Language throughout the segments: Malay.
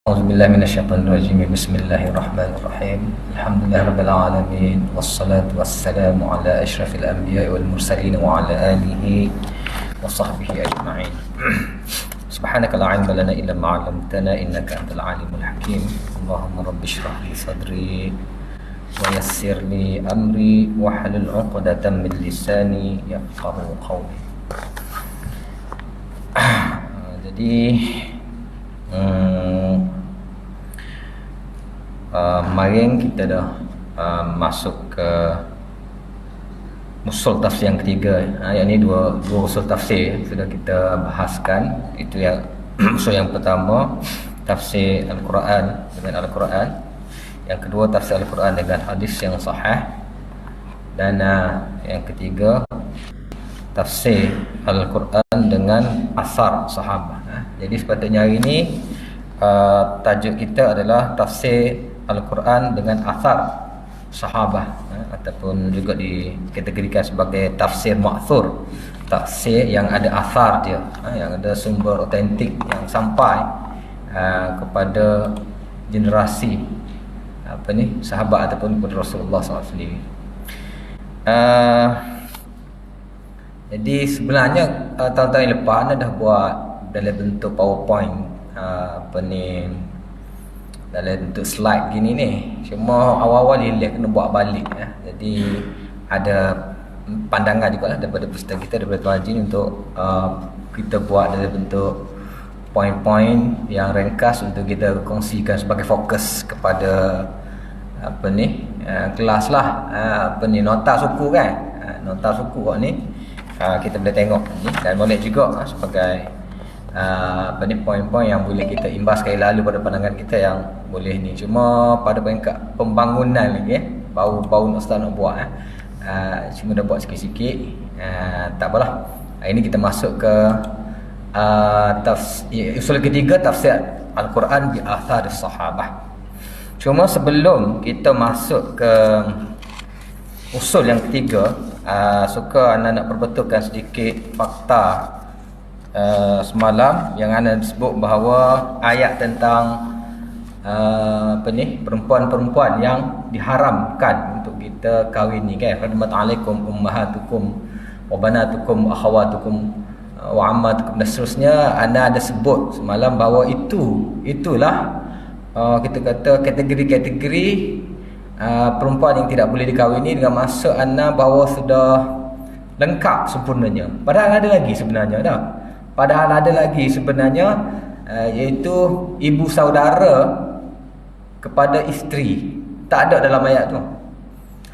A'udzubillahi minasyaitonirrajim. Bismillahirrahmanirrahim. Alhamdulillahirabbil alamin wassalatu wassalamu ala asyrafil anbiya'i wal mursalin wa ala alihi wa sahbihi ajma'in. Subhanaka la 'ilma lana illa ma 'allamtana innaka antal alimul hakim. Allahumma rabbi shrah li sadri wa yassir li amri wa halul 'uqdatam min lisani yafqahu qawli. Jadi kemarin kita dah masuk ke usul tafsir yang ketiga. Yang ni dua usul tafsir sudah kita bahaskan. Itu yang usul yang pertama, tafsir Al-Quran dengan Al-Quran. Yang kedua, tafsir Al-Quran dengan hadis yang sahih. Dan yang ketiga, tafsir Al-Quran dengan asar sahabat. Jadi sepatutnya hari ini tajuk kita adalah tafsir Al-Quran dengan asar sahabat, ataupun juga dikategorikan sebagai tafsir ma'thur, tafsir yang ada asar dia, yang ada sumber otentik yang sampai kepada generasi sahabat ataupun kepada Rasulullah SAW sendiri. Jadi sebenarnya tahun-tahun yang lepas anda dah buat dalam bentuk PowerPoint, dalam bentuk slide gini ni. Cuma awal-awal dia kena buat balik ya. Jadi ada pandangan juga lah daripada peserta kita, daripada Tuan Haji, untuk kita buat dalam bentuk poin-poin yang ringkas untuk kita kongsikan sebagai fokus kepada kelas lah, nota suku kan. Nota suku ni kita boleh tengok ni, dan boleh juga sebagai poin-poin yang boleh kita imbas sekali lalu pada pandangan kita yang boleh ni. Cuma pada peringkat pembangunan lagi baru Ustaz nak buat cuma dah buat sikit-sikit, tak apalah. Hari ni kita masuk ke usul ketiga, tafsir Al-Quran bi athar sahabah. Cuma sebelum kita masuk ke usul yang ketiga, suka anda nak perbetulkan sedikit fakta semalam yang anda sebut bahawa ayat tentang perempuan-perempuan yang diharamkan untuk kita kahwin ni kan, hurmat alaikum ummahatukum wa banatukum wa akhawatukum wa ammatukum dan seterusnya. Anda ada sebut semalam bahawa itulah kita kata kategori-kategori perempuan yang tidak boleh dikahwini, dengan maksud anda bahawa sudah lengkap sempurnanya. Padahal ada lagi sebenarnya iaitu ibu saudara kepada isteri. Tak ada dalam ayat tu.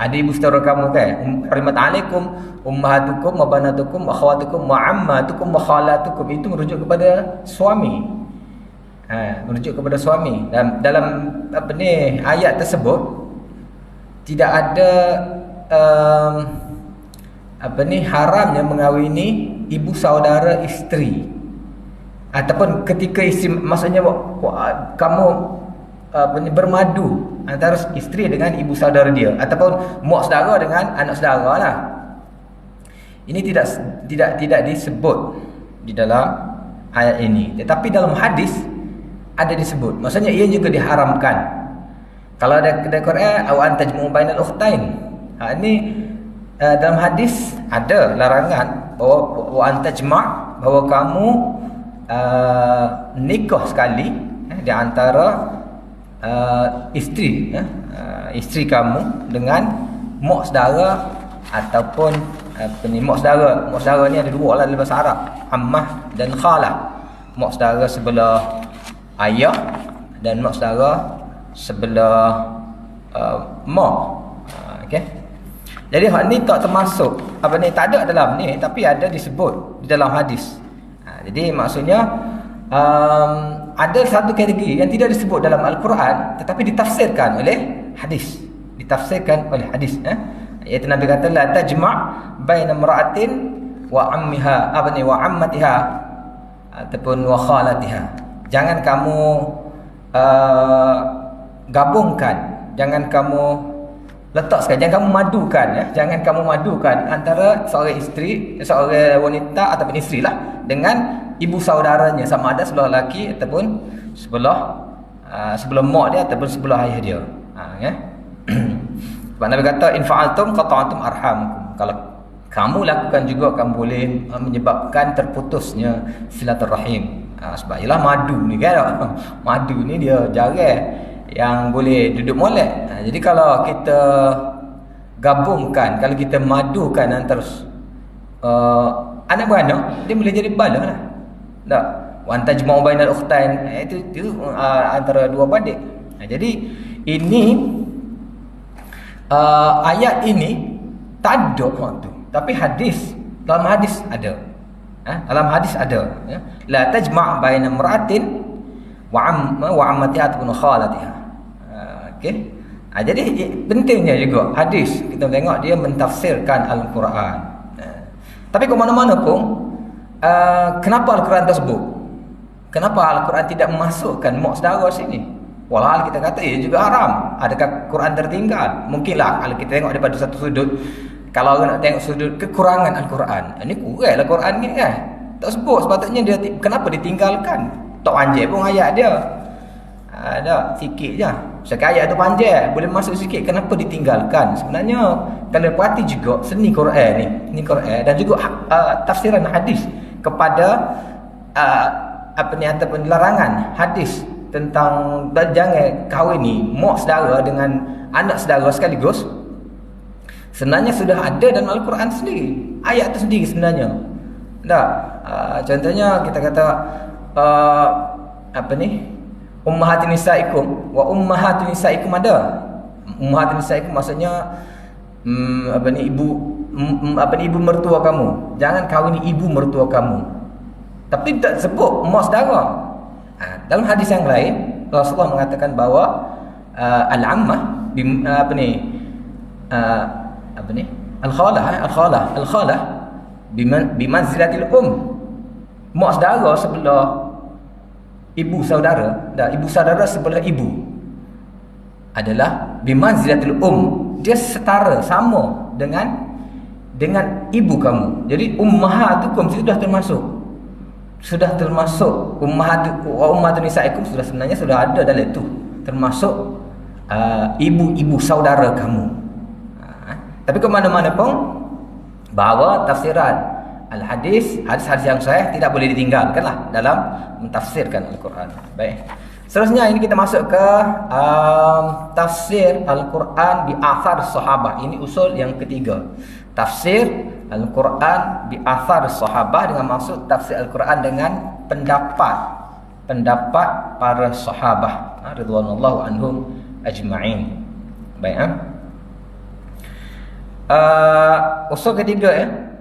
Ada ibu saudara kamu kan, hurmat alaikum ummahatukum wa banatukum wa akhawatukum wa ammatukum wa khalatukum. Itu merujuk kepada suami. Merujuk kepada suami. Dan dalam ayat tersebut tidak ada haramnya mengahwini ibu saudara isteri, ataupun ketika isteri, maksudnya kamu bermadu antara isteri dengan ibu saudara dia, ataupun mak saudara dengan anak saudara lah. Ini tidak disebut di dalam ayat ini, tetapi dalam hadis ada disebut. Maksudnya ia juga diharamkan. Kalau ada Quran, aw antajmu bainal ukhtain. Ini dalam hadis ada larangan bahawa wa antajma', bahawa kamu nikah sekali di antara isteri kamu dengan mak saudara ataupun mak saudara. Mak saudara ni ada dua lah dalam bahasa Arab, ammah dan khalah. Mak saudara sebelah ayah dan mak saudara sebelah mak. Okey. Jadi hak ni tak termasuk tak ada dalam ni, tapi ada disebut di dalam hadis. Jadi maksudnya ada satu kategori yang tidak disebut dalam Al-Quran tetapi ditafsirkan oleh hadis. Iaitu Nabi kata la tajma' baina imra'atin wa ammiha wa ammatiha ataupun wa khalatiha. Jangan kamu gabungkan, jangan kamu letakkan, jangan kamu madukan antara seorang isteri, seorang wanita ataupun isteri lah, dengan ibu saudaranya, sama ada sebelah lelaki ataupun sebelah sebelum mak dia ataupun sebelum ayah dia. Ya. Sebab Nabi kata in fa'altum qata'tum arhamakum. Kalau kamu lakukan juga kamu boleh menyebabkan terputusnya silaturahim. Sebab ialah madu ni kan. Madu ni dia jarang yang boleh duduk molek. Jadi kalau kita gabungkan, kalau kita madukan antara anak beranak, dia boleh jadi bala lah. Tak? Wa antajma'u bainal ukhtain, itu antara dua beradik. Jadi ini ayat ini tak ada tu. Tapi dalam hadis ada. Dalam hadis ada, ya. La tajma' baina imra'atin wa ammatiha ataupun khalatiha. Okey. Jadi pentingnya juga hadis. Kita tengok dia mentafsirkan Al-Quran. Tapi ke mana-mana pun kenapa Al-Quran tersebut? Kenapa Al-Quran tidak memasukkan mak saudara sini? Walhal kita kata ia juga haram. Adakah Quran tertinggal? Mungkinlah kalau kita tengok daripada satu sudut. Kalau orang nak tengok sudut kekurangan Al-Quran, ini kuranglah Quran ni kan. Tak sebut sepatutnya dia kenapa ditinggalkan. Tak panjang pun ayat dia. Ada sikit je. Sekarang ayat tu panjang, boleh masuk sikit, kenapa ditinggalkan? Sebenarnya kalau perhati juga seni Quran ni Quran dan juga tafsiran hadis kepada ataupun larangan hadis tentang jangan kahwin ni mak saudara dengan anak saudara sekaligus. Sebenarnya sudah ada dalam Al-Quran sendiri. Ayat tu sendiri sebenarnya. Tak? Contohnya kita kata ummahatun nisaikum wa ummahatun nisaikum ada. Ummahatun nisaikum maksudnya ibu mertua kamu. Jangan kahwini ibu mertua kamu. Tapi tak sebut mak saudara. Dalam hadis yang lain Rasulullah mengatakan bahawa al-ammah al-khalah bimanzilatil mak saudara sebelah ibu saudara, ibu saudara sebelah ibu adalah bimanzilatil dia setara sama dengan ibu kamu. Jadi ummahatukum sudah termasuk ummahatun nisaikum sebenarnya sudah ada dalam itu, termasuk ibu-ibu saudara kamu. Tapi ke mana-mana pun bahawa tafsiran hadis yang sahih tidak boleh ditinggalkanlah dalam mentafsirkan Al-Quran. Baik. Seterusnya ini kita masuk ke tafsir Al-Quran bi athar sahabah. Ini usul yang ketiga. Tafsir Al-Quran bi athar sahabah dengan maksud tafsir Al-Quran dengan pendapat para sahabah radhiyallahu anhum ajma'in. Baik. Usul ketiga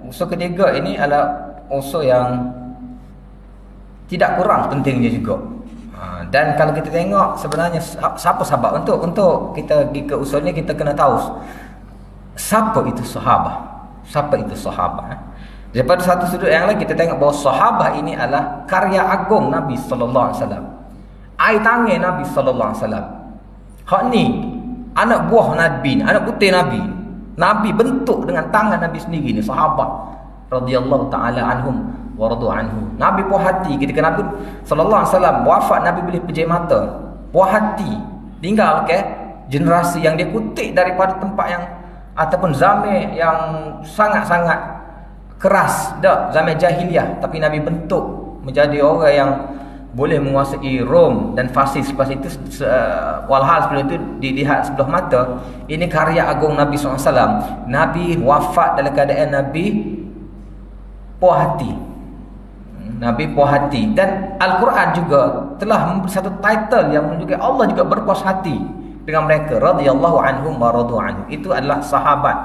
usul ketiga ini adalah usul yang tidak kurang pentingnya juga. Dan kalau kita tengok sebenarnya siapa sahabat, untuk kita pergi ke usul ni kita kena tahu siapa itu sahabat. Daripada satu sudut yang lain kita tengok bahawa sahabat ini adalah karya agung Nabi sallallahu alaihi wasallam. Air tangan Nabi sallallahu alaihi wasallam. Hak ni anak buah Nabi, anak putih Nabi bentuk dengan tangan Nabi sendiri ni, sahabat radhiyallahu taala anhum wa radu anhu. Nabi puas hati ketika Nabi sallallahu alaihi wasallam wafat, Nabi boleh pejam mata, puas hati tinggal ke generasi yang dia kutip daripada tempat yang ataupun zaman yang sangat-sangat keras, zaman jahiliah, tapi Nabi bentuk menjadi orang yang boleh menguasai Rom dan Fasis. Lepas itu walhal sebelum itu dilihat sebelah mata, ini karya agung Nabi SAW. Nabi wafat dalam keadaan Nabi puas hati. Dan Al-Quran juga telah memberi satu title yang menunjukkan Allah juga berpuas hati dengan mereka, radhiyallahu anhum wa radu anhu. Itu adalah sahabat.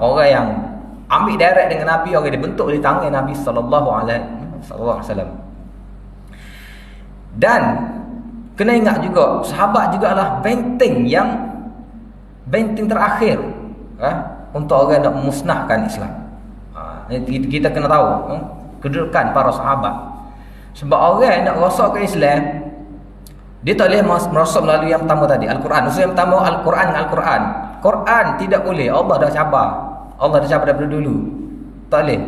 Orang yang ambil direct dengan Nabi, orang dibentuk oleh tangan Nabi sallallahu alaihi wasallam. Dan kena ingat juga sahabat juga adalah benteng terakhir untuk orang nak memusnahkan Islam. Kita kena tahu kedudukan para sahabat. Sebab orang nak rosakkan Islam, dia tak boleh merosak melalui yang pertama tadi, Al-Quran. Usul yang pertama Al-Quran dengan Al-Quran. Quran tidak boleh, Allah dah cabar daripada dulu. Tak boleh.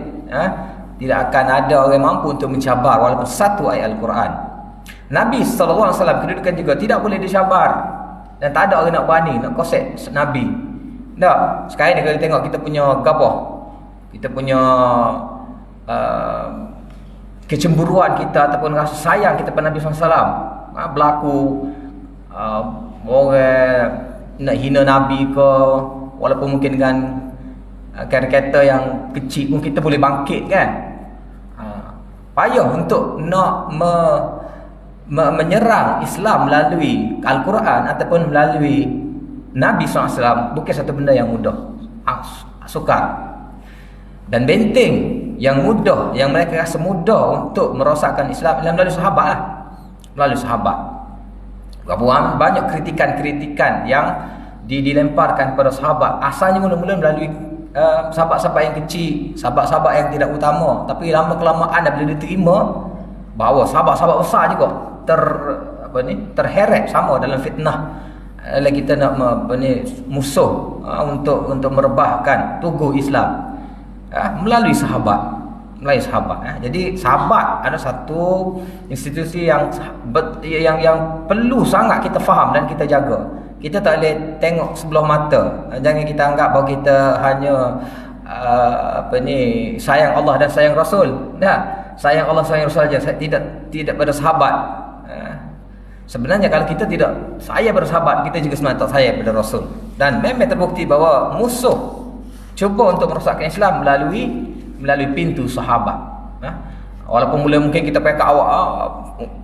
Tidak akan ada orang mampu untuk mencabar walaupun satu ayat Al-Quran. Nabi SAW kedudukan juga tidak boleh disabar, dan tak ada orang nak berani nak kosek Nabi. Tak. Sekarang ni kalau tengok kita punya gabah, kita punya kecemburuan kita ataupun rasa sayang kita pada Nabi SAW, berlaku orang nak hina Nabi ke, walaupun mungkin dengan kata-kata yang kecil pun kita boleh bangkit kan. Payah untuk nak menyerang Islam melalui Al-Quran ataupun melalui Nabi SAW bukan satu benda yang mudah, sukar. Dan benteng yang mudah, yang mereka rasa mudah untuk merosakkan Islam melalui sahabat lah. Melalui sahabat. Banyak kritikan-kritikan yang dilemparkan kepada sahabat. Asalnya mula-mula melalui sahabat-sahabat yang kecil, sahabat-sahabat yang tidak utama. Tapi lama-kelamaan bila diterima bahawa sahabat-sahabat besar juga terheret sama dalam fitnah. Kita nak musuh untuk merebahkan tugu Islam melalui sahabat. Jadi sahabat ada satu institusi yang perlu sangat kita faham dan kita jaga. Kita tak boleh tengok sebelah mata. Jangan kita anggap bahawa kita hanya sayang Allah dan sayang Rasul. Sayang Allah, sayang Rasul saja, tidak pada sahabat. Sebenarnya kalau kita tidak sayang pada sahabat, kita juga sebenarnya tak sayang pada Rasul. Dan memang terbukti bahawa musuh cuba untuk merosakkan Islam melalui pintu sahabat. Walaupun mula mungkin kita pakai awal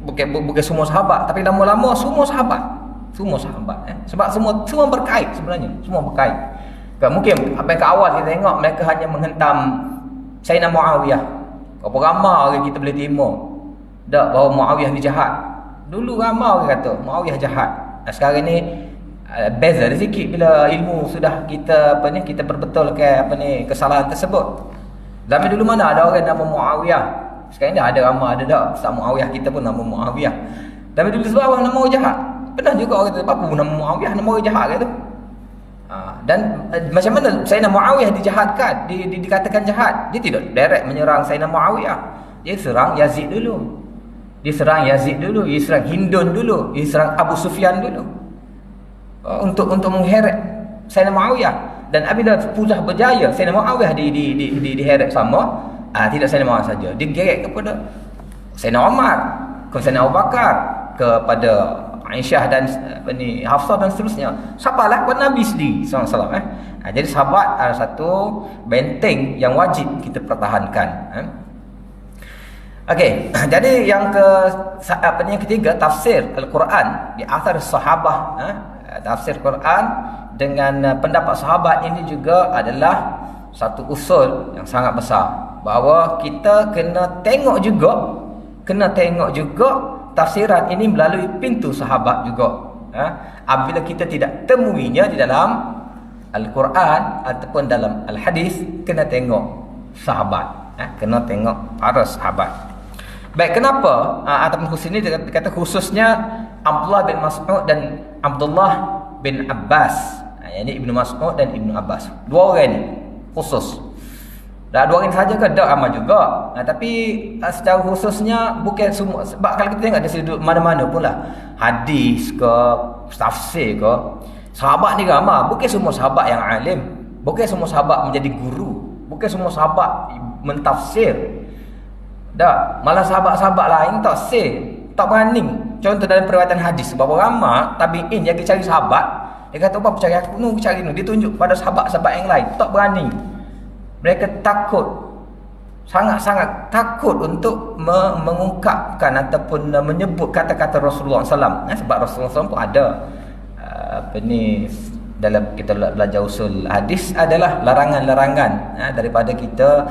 bukan semua sahabat, tapi lama-lama semua sahabat. Sebab semua berkait sebenarnya, semua berkait. Mungkin apa yang ke awal kita tengok mereka hanya menghentam Sayyidina Muawiyah. Berapa ramai orang kita boleh terima tak bahawa Muawiyah ni jahat. Dulu ramai orang kata Muawiyah jahat. Sekarang ni beza sikit bila ilmu sudah kita kita perbetulkan kesalahan tersebut. Zaman dulu mana ada orang nama Muawiyah. Sekarang ni ada ramai ada tak Ustaz Muawiyah kita pun nama Muawiyah. Zaman dulu sebab orang nama orang jahat. Pernah juga orang kata apa nama Muawiyah, nama orang jahat kata. Dan macam mana Sayyidina Muawiyah dijahatkan, dikatakan jahat? Dia tidak direct menyerang Sayyidina Muawiyah. Dia serang Yazid dulu. Dia serang Hindun dulu, dia serang Abu Sufyan dulu. Untuk mengheret Sayyidina Muawiyah. Dan apabila pujah berjaya Sayyidina Muawiyah diheret sama, tidak Sayyidina Muawiyah saja, dia geret kepada Sayyidina Umar, kepada Sayyidina Abu Bakar, kepada Aisyah dan Hafsah dan seterusnya. Sahabatlah kepada Nabi sendiri SAW. Jadi sahabat adalah satu benteng yang wajib kita pertahankan. Okey, jadi yang ketiga, tafsir Al-Quran di athar sahabah. Tafsir Quran dengan pendapat sahabat ini juga adalah satu usul yang sangat besar, bahawa kita kena tengok juga tafsiran ini melalui pintu sahabat juga. Apabila kita tidak temuinya di dalam Al-Quran ataupun dalam Al-Hadis, kena tengok sahabat, kena tengok para sahabat. Baik, kenapa ataupun khusus ini dikata khususnya Abdullah bin Mas'ud dan Abdullah bin Abbas. Ini Ibnu Mas'ud dan Ibnu Abbas. Dua orang ni khusus. Dah dua orang saja ke? Tak ramai juga. Tapi secara khususnya bukan semua. Sebab kalau kita tengok dari sudut mana-mana pun lah, hadis ke, tafsir ke, sahabat ni ramai. Bukan semua sahabat yang alim. Bukan semua sahabat menjadi guru. Bukan semua sahabat mentafsir. Tak. Malah sahabat-sahabat lain tak berani. Contoh dalam periwayatan hadis, berapa ramai tabi'in yang cari sahabat, dia kata apa cari aku nu, cari nu, dia tunjuk pada sahabat-sahabat yang lain, tak berani. Mereka takut, sangat-sangat takut untuk mengungkapkan ataupun menyebut kata-kata Rasulullah SAW. Sebab Rasulullah SAW pun ada dalam kita belajar usul hadis adalah larangan-larangan daripada kita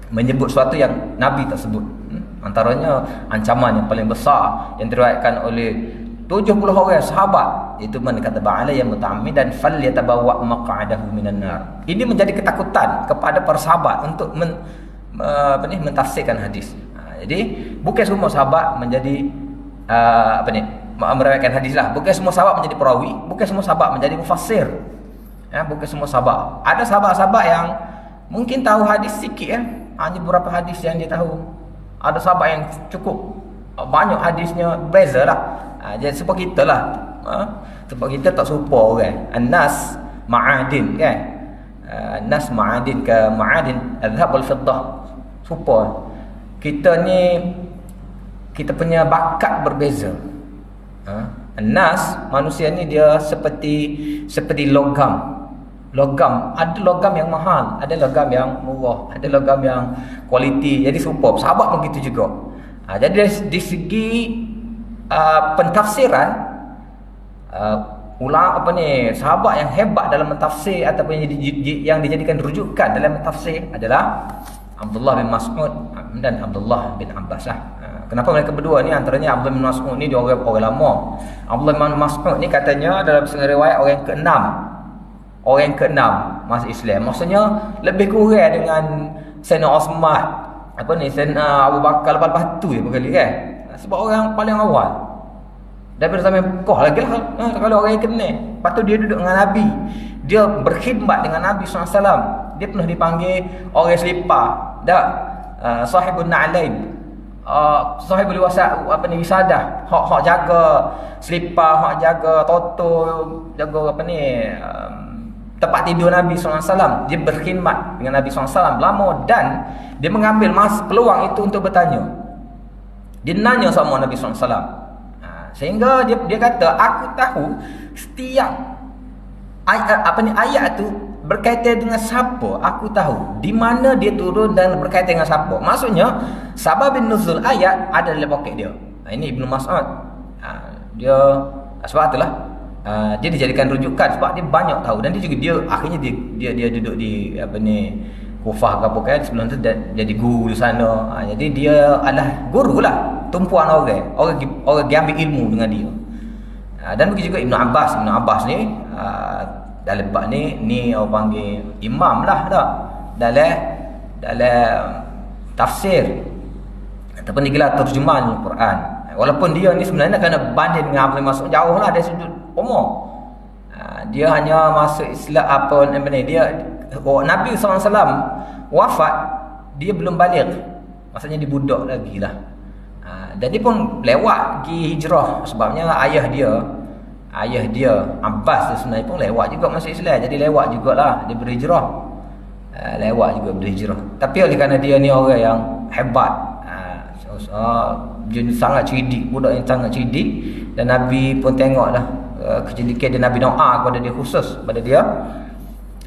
menyebut sesuatu yang Nabi tak sebut. Antaranya ancaman yang paling besar yang diriwayatkan oleh 70 orang sahabat, itu mana kata ba'ala yang muta'ammidan falyatabawa maq'adahu minan nar. Ini menjadi ketakutan kepada para sahabat untuk mentafsirkan hadis. Jadi bukan semua sahabat menjadi meriwayatkan hadis lah. Bukan semua sahabat menjadi perawi, bukan semua sahabat menjadi mufassir. Bukan semua sahabat. Ada sahabat-sahabat yang mungkin tahu hadis sikit hanya beberapa hadis yang dia tahu. Ada sahabat yang cukup banyak hadisnya beza lah. Jadi sebab kita lah, sebab kita tak serupa orang. An-nas ma'adin kan. An-nas ma'adin ke ma'adin al-dhahab wal-fiddah. Serupa. Kita ni kita punya bakat berbeza. An-nas, manusia ni dia seperti logam. Ada logam yang mahal, ada logam yang murah, ada logam yang kualiti. Jadi serupa. Sahabat pun gitu juga. Jadi dari segi pentafsiran, sahabat yang hebat dalam mentafsir ataupun yang dijadikan rujukan dalam mentafsir adalah Abdullah bin Mas'ud dan Abdullah bin Abbas. Kenapa mereka berdua ni? Antaranya Abdullah bin Mas'ud ni dia orang lama. Abdullah bin Mas'ud ni katanya dalam setengah riwayat orang yang ke-6 masuk Islam. Maksudnya lebih kurang dengan Sayyidina Osman, Sayyidina Abu Bakar lepas tu je berkali kan. Sebab orang paling awal daripada sampai Mekah lagi lah. Kalau orang yang kena, lepas tu dia duduk dengan Nabi, dia berkhidmat dengan Nabi SAW. Dia pernah dipanggil orang selipar, sahibun na'lain, sahibul wisadah, hak jaga selipar, hak jaga toto, jaga tempat tidur Nabi SAW. Dia berkhidmat dengan Nabi SAW lama dan dia mengambil peluang itu untuk bertanya. Dia nanya sama Nabi SAW. Sehingga dia kata, aku tahu setiap ayat tu berkaitan dengan siapa. Aku tahu di mana dia turun dan berkaitan dengan siapa. Maksudnya sababin nuzul ayat ada dalam poket dia. Ini Ibnu Mas'ud. Dia sebab itulah dia dijadikan rujukan sebab dia banyak tahu dan dia akhirnya dia duduk di Kufah ke apa kan, sebelum tu jadi guru di sana. Jadi dia adalah guru lah, tumpuan orang yang ambil ilmu dengan dia. Dan begitu juga Ibnu Abbas ni dalam bab ni orang panggil imam lah dalam tafsir ataupun digelar terjemahan Al-Quran. Walaupun dia ni sebenarnya kena banding dengan Abdul Mas'ud, jauh lah dari sudut umur. Dia hanya masuk Islam Nabi SAW wafat, dia belum balik. Maksudnya dia budak lagi lah. Dan dia pun lewat pergi hijrah. Sebabnya ayah dia Abbas dia sebenarnya pun lewat juga masuk Islam. Jadi lewat jugalah dia berhijrah. Tapi oleh kerana dia ni orang yang hebat, dia sangat cerdik, budak yang sangat cerdik. Dan Nabi pun tengoklah kejelikan dia. Nabi doa kepada dia khusus pada dia,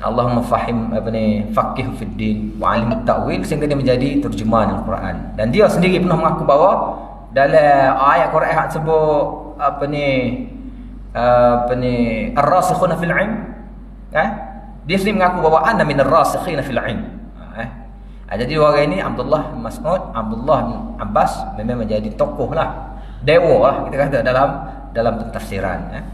Allahumma faqih fid din wa alim ta'wil, sehingga dia menjadi terjemahan Al-Quran. Dan dia sendiri pernah mengaku bahawa dalam ayat Quran yang sebut ar-rasikhuna fil ilm, dia sendiri mengaku bahawa ana min ar-rasikhina fil ilm. Jadi orang ini Abdullah bin Mas'ud, Abdullah bin Abbas memang menjadi tokoh lah, dewa lah kita kata dalam pentafsiran.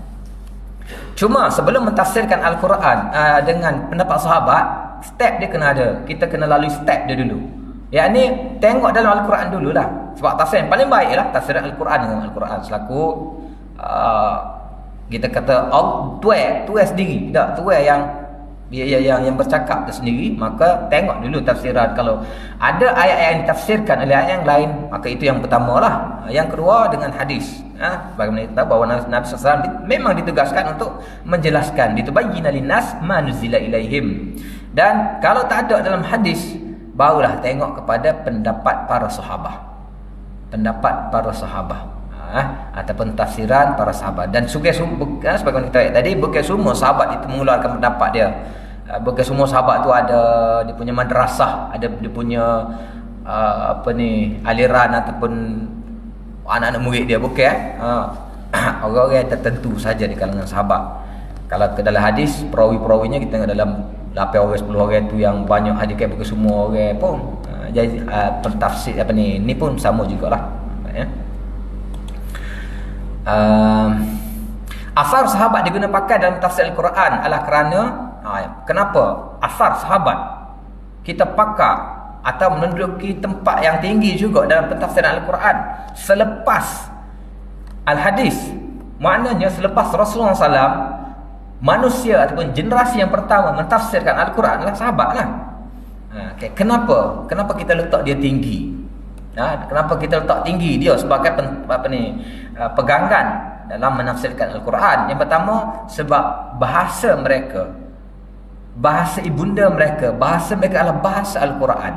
Cuma sebelum mentafsirkan Al-Quran dengan pendapat sahabat, step dia kena ada. Kita kena lalui step dia dulu. Yang ni tengok dalam Al-Quran dululah. Sebab tafsir yang paling baik lah tafsiran Al-Quran dengan Al-Quran. Selaku kita kata tuai sendiri, tak tuai yang bercakap tu sendiri, maka tengok dulu tafsiran. Kalau ada ayat yang ditafsirkan oleh ayat yang lain, maka itu yang pertama lah. Yang kedua dengan hadis. Bagaimana kita tahu bahawa Nabi SAW memang ditugaskan untuk menjelaskan, ditubayyina linnas ma nuzila ilaihim. Dan kalau tak ada dalam hadis, barulah tengok kepada pendapat para sahabat, ataupun tafsiran para sahabat. Dan sebagaimana kita tadi, bukan semua sahabat itu mengeluarkan pendapat dia. Bukan semua sahabat tu ada dia punya madrasah, ada dia punya aliran ataupun anak-anak murid dia, bukan. Orang-orang tertentu saja di kalangan sahabat. Kalau ke dalam hadis, perawi-perawinya kita tengok dalam 8 orang 10 orang tu yang banyak hadis, kan bukan semua orang pun. Jadi pentafsir ni pun sama jugalah. Asar sahabat digunakan pakai dalam tafsir Al-Quran adalah kerana kenapa asar sahabat kita pakai atau menduduki tempat yang tinggi juga dalam pentafsiran Al-Quran selepas Al-Hadis. Maknanya selepas Rasulullah SAW, manusia ataupun generasi yang pertama mentafsirkan Al-Quran adalah sahabat lah. Kenapa kita letak dia tinggi? Kenapa kita letak tinggi dia sebagai pegangan dalam menafsirkan Al-Quran? Yang pertama, sebab bahasa mereka, bahasa ibunda mereka, bahasa mereka adalah bahasa Al-Quran.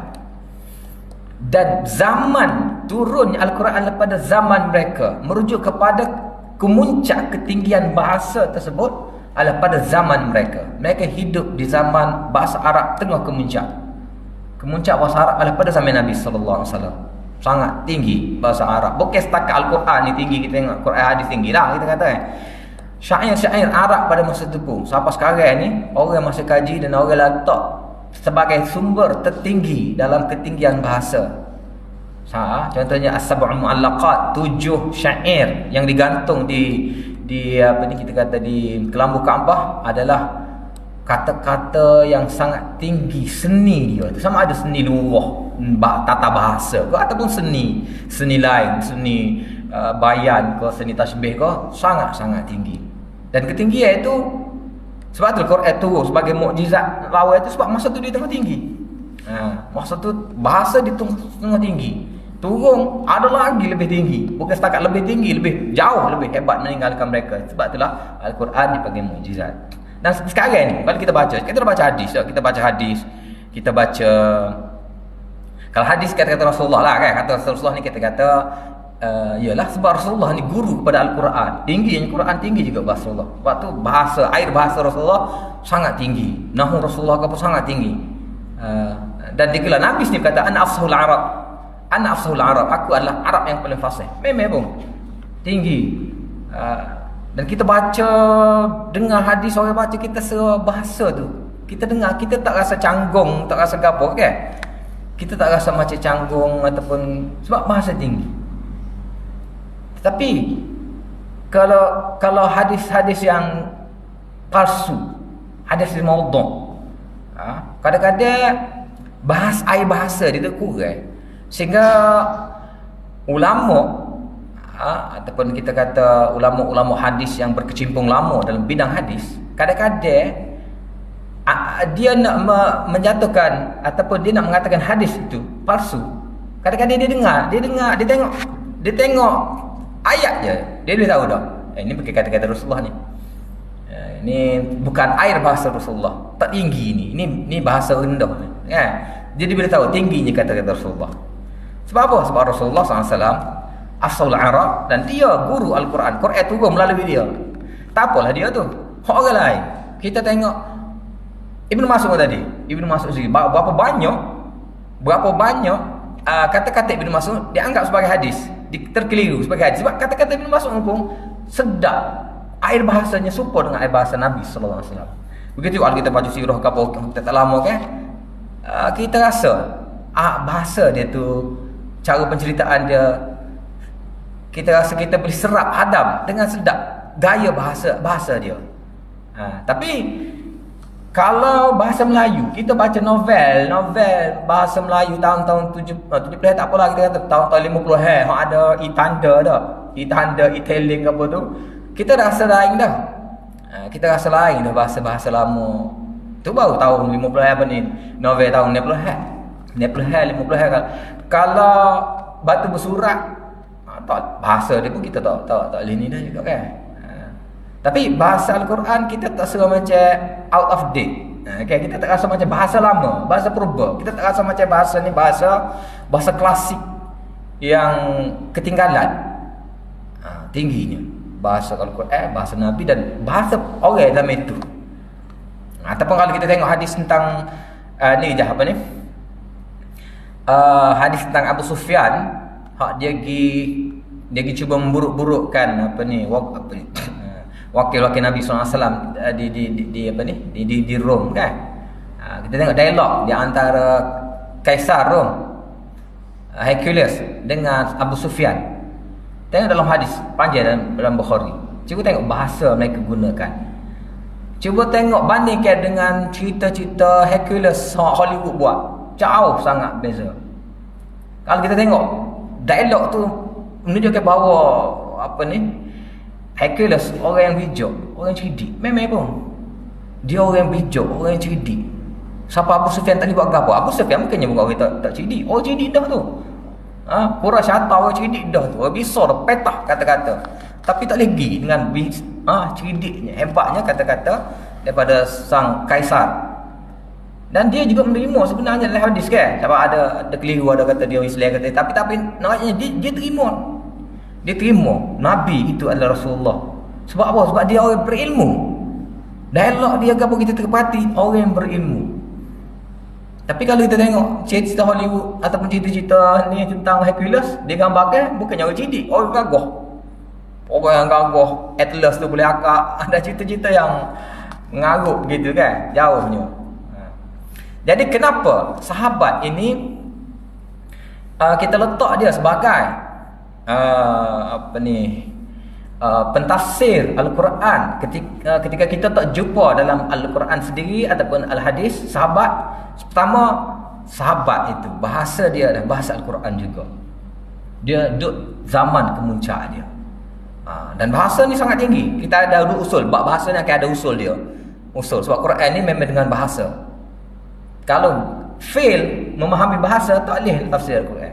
Dan zaman turunnya Al-Quran pada zaman mereka merujuk kepada kemuncak ketinggian bahasa tersebut adalah pada zaman mereka. Mereka hidup di zaman bahasa Arab tengah kemuncak. Kemuncak bahasa Arab adalah pada zaman Nabi sallallahu alaihi wasallam. Sangat tinggi bahasa Arab. Bukan setakat Al-Quran ni tinggi, kita tengok Quran hadis tinggi lah kita kata kan. Syair-syair Arab pada masa itu pun sampai sekarang ni orang masih kaji dan orang letak sebagai sumber tertinggi dalam ketinggian bahasa. Contohnya As-Sab'ul Mu'allaqat, 7 syair yang digantung di apa ni kita kata di kelambu Kaabah adalah kata-kata yang sangat tinggi seni dia. Sama ada seni luah, tata bahasa ke, ataupun seni lain, seni bayan ke, seni tasbih ke, sangat-sangat tinggi. Dan ketinggian itu sebab tu Al-Quran tu sebagai mukjizat lawa itu sebab masa tu dia tengah tinggi. Masa tu bahasa dia tengah tinggi. Turun ada lagi lebih tinggi. Bukan setakat lebih tinggi, lebih jauh lebih hebat meninggalkan mereka. Sebab itulah Al-Quran dipanggil mukjizat. Dan sekarang ni kalau kita baca hadis, kita baca kalau hadis kata-kata Rasulullah lah kan, kata Rasulullah ni kita kata ialah sebab Rasulullah ni guru kepada Al-Quran. Tingginya Quran tinggi juga bahasa Rasulullah. Sebab tu air bahasa Rasulullah sangat tinggi. Nahu Rasulullah pun sangat tinggi. Dan dikala Nabi sendiri kata ana afsahul Arab, aku adalah Arab yang paling fasih. Memang pun tinggi. Dan kita baca, dengar hadis orang baca, kita bahasa tu kita dengar, kita tak rasa canggung, tak rasa gapo kan. Kita tak rasa macam canggung ataupun sebab bahasa tinggi. Tapi kalau hadis-hadis yang palsu, hadis maudhu', kadang-kadang air bahasa dia tu kurang, sehingga ulama ataupun kita kata ulama-ulama hadis yang berkecimpung lama dalam bidang hadis, kadang-kadang dia nak menjatuhkan ataupun dia nak mengatakan hadis itu palsu. Kadang-kadang dia tengok ayat je, dia dah tahu dah. Ini pakai kata-kata Rasulullah ni. Ini bukan air bahasa Rasulullah, tak tinggi ni. Ini bahasa rendah ni. Kan? Jadi bila tahu tingginya kata-kata Rasulullah. Sebab apa? Sebab Rasulullah SAW asal Arab dan dia guru Al-Quran. Quran turun melalui dia. Tak apalah dia tu, orang lain. Kita tengok Ibnu Mas'ud tadi. Ibnu Mas'ud sendiri berapa banyak kata-kata Ibnu Mas'ud dianggap sebagai hadis, terkeliru sebagai hadis. Sebab kata-kata Ibnu Mas'ud pun sedap, air bahasanya serupa dengan air bahasa Nabi sallallahu alaihi wasallam. Begitu kalau kita baca sirah ke apa kita tak lama kan, kita rasa bahasa dia tu, cara penceritaan dia, kita rasa kita boleh serap hadam dengan sedap gaya bahasa dia. Tapi kalau bahasa Melayu, kita baca novel bahasa Melayu tahun-tahun 70 tak apalah, kita kata tahun-tahun 50 ada itanda dah, iteling apa tu, kita rasa lain dah. Kita rasa lain dah bahasa-bahasa lama. Tu baru tahun 50 apa ni, novel tahun 50 kan. Kalau batu bersurat, tak, bahasa dia pun kita tak boleh ni dah juga kan. Tapi bahasa Al-Quran kita tak rasa macam out of date. Okay, kita tak rasa macam bahasa lama, bahasa purba. Kita tak rasa macam bahasa ni bahasa klasik yang ketinggalan. Tingginya bahasa Al-Quran, bahasa Nabi dan bahasa orang dalam itu. Ataupun kalau kita tengok hadis tentang ni je apa ni? Hadis tentang Abu Sufyan, dia pergi cuba memburuk-burukkan wakil-wakil Nabi SAW di Rom kan. Kita tengok dialog di antara Kaisar Rom, Hercules dengan Abu Sufyan. Tengok dalam hadis panjang dalam Bukhari. Cuba tengok bahasa mereka gunakan. Cuba tengok bandingkan dengan cerita-cerita Hercules Hollywood buat. Jauh sangat beza. Kalau kita tengok dialog tu menunjukkan bahawa Hercules orang yang bijak, orang yang cerdik. Memang pun dia orang yang bijak, orang yang cerdik. Siapa Abu Sufyan tak boleh buat apa? Abu Sufyan bukannya bukan orang tak cerdik. Orang cerdik dah tu. Pura syata orang cerdik dah tu. Orang bisa dah petah kata-kata. Tapi tak lagi dengan cerdiknya, hebatnya kata-kata daripada sang kaisar. Dan dia juga menerima sebenarnya dalam hadis kan. Sebab ada keliru, ada kata dia Islam kata, tapi naknya dia terima. Dia terima Nabi itu adalah Rasulullah. Sebab apa? Sebab dia orang berilmu. Dialog dia apa kita terpati orang yang berilmu. Tapi kalau kita tengok cerita Hollywood ataupun cerita-cerita ni tentang Hercules, dia gambarkan bukannya orang cerdik, orang gagah. Orang yang gagah, Atlas tu boleh akak. Ada cerita-cerita yang mengarut gitu kan, jauhnya. Jadi kenapa sahabat ini kita letak dia sebagai pentafsir Al-Quran ketika kita tak jumpa dalam Al-Quran sendiri ataupun Al-Hadis. Pertama, sahabat itu bahasa dia adalah bahasa Al-Quran juga. Dia duduk zaman kemuncak dia. Dan bahasa ni sangat tinggi. Kita ada usul, bahasa ni akan ada usul dia. Usul sebab Quran ni memang dengan bahasa. Kalau fail memahami bahasa, tak boleh tafsir Al-Quran.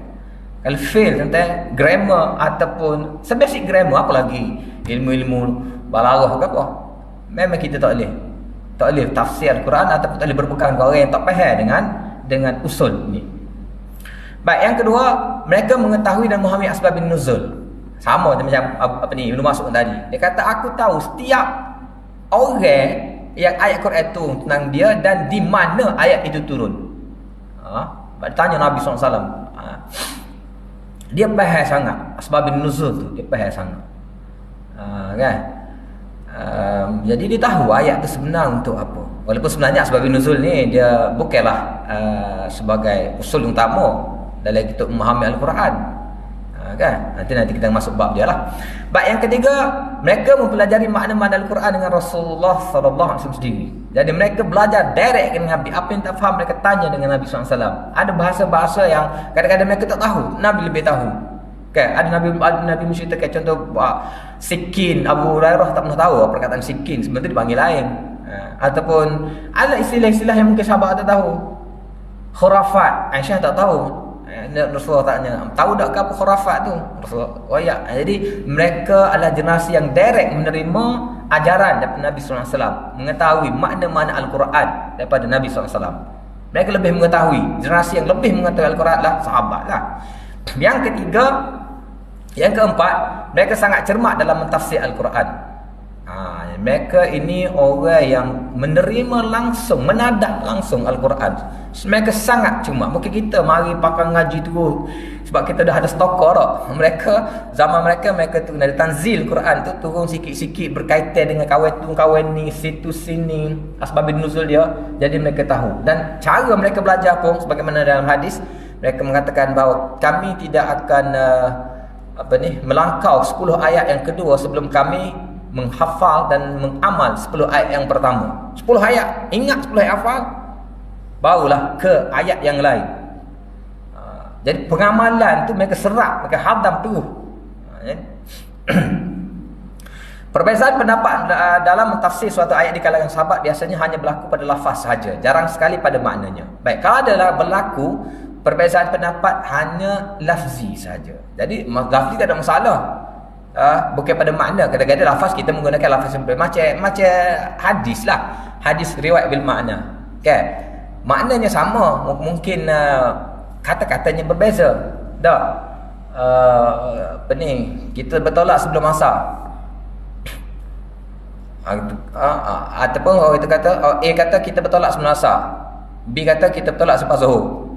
Kalau fail tentang grammar ataupun basic grammar, apa lagi ilmu-ilmu balarah ke apa, memang kita tak boleh tafsir Al-Quran ataupun tak boleh berpegang dengan orang yang tak faham dengan usul ni. Baik, yang kedua, mereka mengetahui dan memahami asbabun nuzul. Sama macam Ibnu Mas'ud tadi. Dia kata aku tahu setiap orang yang ayat Quran itu tentang dia dan di mana ayat itu turun. Tanya Nabi SAW. Dia faham sangat asbabun nuzul tu, dia faham sangat. Kan? Jadi dia tahu ayat tu sebenar untuk apa. Walaupun sebenarnya asbabun nuzul ni dia bukanlah sebagai usul utama dalam kita memahami Al-Quran. Kan? Nanti kita masuk bab dia lah. Baik, yang ketiga, mereka mempelajari makna-makna Al-Quran dengan Rasulullah SAW sendiri. Jadi mereka belajar direct dengan Nabi. Apa yang tak faham mereka tanya dengan Nabi SAW. Ada bahasa-bahasa yang kadang-kadang mereka tak tahu, Nabi lebih tahu. Okay? Ada Nabi menceritakan contoh sikin, Abu Hurairah tak pernah tahu apa perkataan sikin, sebenarnya dipanggil lain. Ataupun ada istilah-istilah yang mungkin sahabat tak tahu. Khurafat, Aisyah tak tahu. Rasulullah tanya, tahu tak apa khurafat tu? Rasulullah wayak. Jadi mereka adalah generasi yang direct menerima ajaran daripada Nabi SAW, mengetahui makna-makna Al-Quran daripada Nabi SAW. Mereka lebih mengetahui. Generasi yang lebih mengetahui Al-Quran lah sahabat lah. Yang keempat, mereka sangat cermat dalam mentafsir Al-Quran. Mereka ini orang yang menerima langsung, menadak langsung Al-Quran. Mereka sangat cermat. Mungkin kita mari pakai ngaji tu sebab kita dah ada stokor tak. Zaman mereka tu ada tanzil Quran tu turun sikit-sikit berkaitan dengan kawan ni, situ sini, asbabun nuzul dia. Jadi mereka tahu. Dan cara mereka belajar pun sebagaimana dalam hadis, mereka mengatakan bahawa kami tidak akan melangkau 10 ayat yang kedua sebelum kami menghafal dan mengamal 10 ayat yang pertama. 10 ayat, ingat 10 ayat hafal, barulah ke ayat yang lain. Jadi pengamalan tu mereka serap, mereka hadam tu. Perbezaan pendapat dalam mentafsir suatu ayat di kalangan sahabat biasanya hanya berlaku pada lafaz sahaja, jarang sekali pada maknanya. Baik, kalau adalah berlaku perbezaan pendapat hanya lafzi saja. Jadi lafzi tak ada masalah. Bukan pada makna. Kadang-kadang lafaz kita menggunakan lafaz yang macam hadis lah. Hadis riwayat bil makna. Okay? Maknanya sama, mungkin kata-katanya berbeza. Tak? Kita bertolak sebelum asar. Ataupun orang itu kata, A kata kita bertolak sebelum asar, B kata kita bertolak selepas zuhur.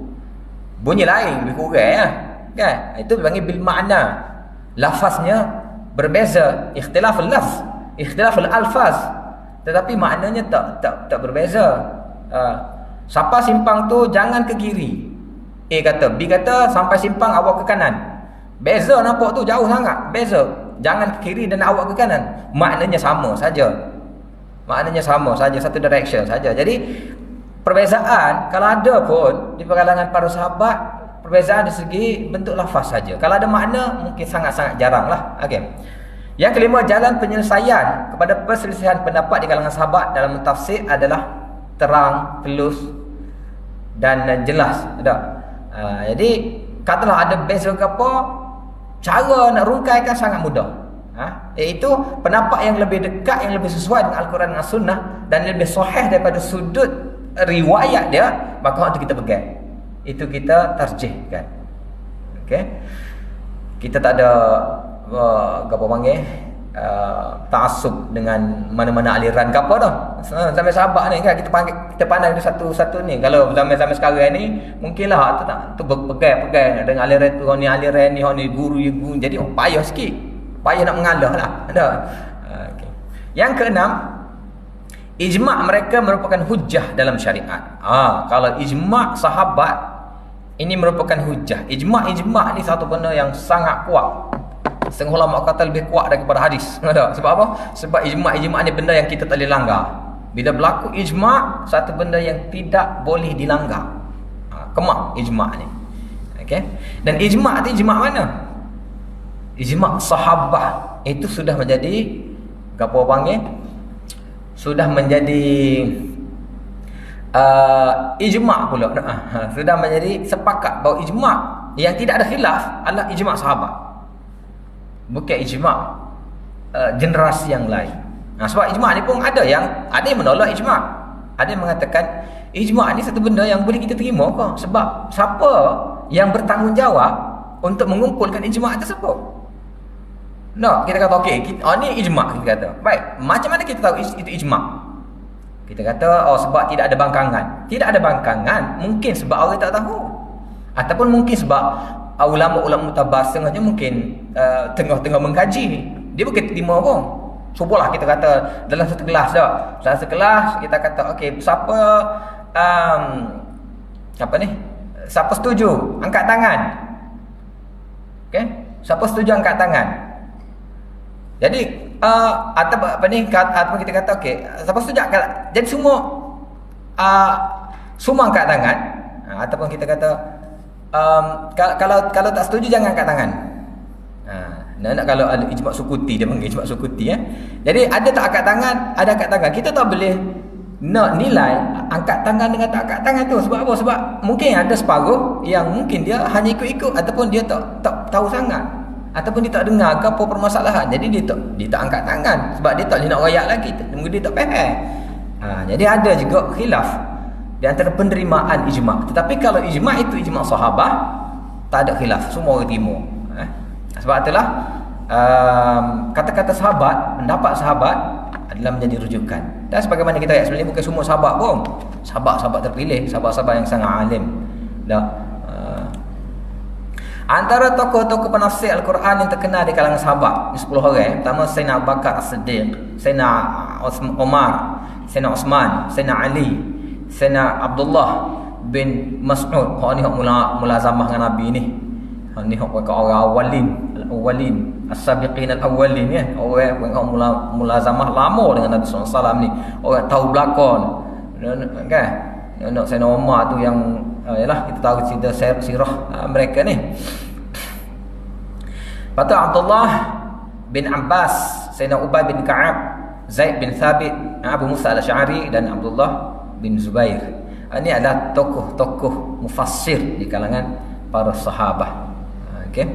Bunyi lain, lebih kurang ya. Kan? Itu dipanggil bil makna. Lafaznya berbeza, ikhtilaf al-lafz, ikhtilaf al-alfaz, tetapi maknanya tak berbeza. Siapa simpang tu jangan ke kiri, A kata. B kata sampai simpang awak ke kanan. Beza nampak tu jauh sangat. Beza, jangan ke kiri dan awak ke kanan. Maknanya sama saja. Maknanya sama saja, satu direction saja. Jadi perbezaan kalau ada pun di kalangan para sahabat, perbezaan dari segi bentuk lafaz saja. Kalau ada makna mungkin sangat-sangat jarang lah. Okay. Yang kelima, jalan penyelesaian kepada perselisihan pendapat di kalangan sahabat dalam mentafsir adalah terang, telus dan jelas. Jadi katalah ada beza ke apa, cara nak rungkaikan sangat mudah. Iaitu pendapat yang lebih dekat, yang lebih sesuai dengan Al-Quran dan As-Sunnah dan lebih sahih daripada sudut riwayat dia, maka itu kita pegang. Itu kita tarjihkan. Okey. Kita tak ada apa panggil ta'assub dengan mana-mana aliran ke apa dah. Sampai sahabat ni kan kita pandang dia satu-satu ni. Kalau zaman-zaman sekarang ni mungkinlah tu pegang dengan aliran tu, ni aliran ni guru. Jadi payah sikit. Payah nak mengalah lah. Ada. Okay. Yang keenam, ijma' mereka merupakan hujjah dalam syariat. Kalau ijma' sahabat ini merupakan hujjah. Ijma' ni satu benda yang sangat kuat. Setengah ulama kata lebih kuat daripada hadis. Sebab apa? Sebab ijma' ni benda yang kita tak boleh langgar. Bila berlaku ijma', satu benda yang tidak boleh dilanggar. Kemak ijma' ni. Okey. Dan ijma' tu ijma' mana? Ijma' sahabah itu sudah menjadi apa panggil? Sudah menjadi ijma' pula. Sudah menjadi sepakat bahawa ijma' yang tidak ada khilaf adalah ijma' sahabat. Bukan ijma' generasi yang lain. Sebab ijma' ni pun ada yang menolak ijma'. Ada yang mengatakan ijma' ni satu benda yang boleh kita terima kok. Sebab siapa yang bertanggungjawab untuk mengumpulkan ijma' tersebut? Kita kata okey, ni ijma' kita kata. Baik, macam mana kita tahu itu ijma'? Kita kata sebab tidak ada bangkangan. Tidak ada bangkangan mungkin sebab orang tak tahu. Ataupun mungkin sebab ulama-ulama mutabasir aja mungkin tengah-tengah mengkaji ni. Dia bukan terima pun. Cubalah kita kata dalam satu kelas dah. Dalam satu kelas kita kata okey, siapa siapa setuju angkat tangan. Okey, siapa setuju angkat tangan. Jadi ataupun kita kata okey, siapa setuju angkat. Jadi semua angkat tangan. Ataupun kita kata kalau tak setuju jangan angkat tangan. Nak kalau ada ijma' sukuti, dia panggil ijma' sukuti. Jadi ada tak angkat tangan, ada angkat tangan. Kita tak boleh nak nilai angkat tangan dengan tak angkat tangan tu. Sebab apa? Sebab mungkin ada separuh yang mungkin dia hanya ikut-ikut, ataupun dia tak tahu sangat, ataupun dia tak dengar ke apa permasalahan. Jadi dia tak angkat tangan sebab dia tak boleh nak rayak lagi. Mungkin dia tak faham. Jadi ada juga khilaf di antara penerimaan ijma'. Tetapi kalau ijma' itu ijma' sahabah, tak ada khilaf, semua orang terima. Sebab itulah kata-kata sahabat, pendapat sahabat adalah menjadi rujukan. Dan sebagaimana kita lihat sebenarnya bukan semua sahabat pun. Sahabat-sahabat terpilih, sahabat-sahabat yang sangat alim. Antara tokoh-tokoh penafsir Al-Quran yang terkenal di kalangan sahabat, 10 orang. Pertama Sayyidina Abu Bakar As-Siddiq, Sayyidina Umar, Sayyidina Osman, Sayyidina Ali, Sayyidina Abdullah bin Mas'ud. Ni mulazamah dengan Nabi ni. Ni orang awalin, as-sabiqin al-awwalin ya. Orang mulazamah lama dengan Nabi SAW ni. Orang tahu belakang. Kan? Nak Sayyidina Umar tu yang yalah kita tahu cerita sirah mereka ni. Lepas Abdullah bin Abbas, Sayyidina Ubay bin Ka'ab, Zaid bin Thabit, Abu Musa al-Asy'ari dan Abdullah bin Zubair. Ini adalah tokoh-tokoh mufassir di kalangan para sahabat. Okey.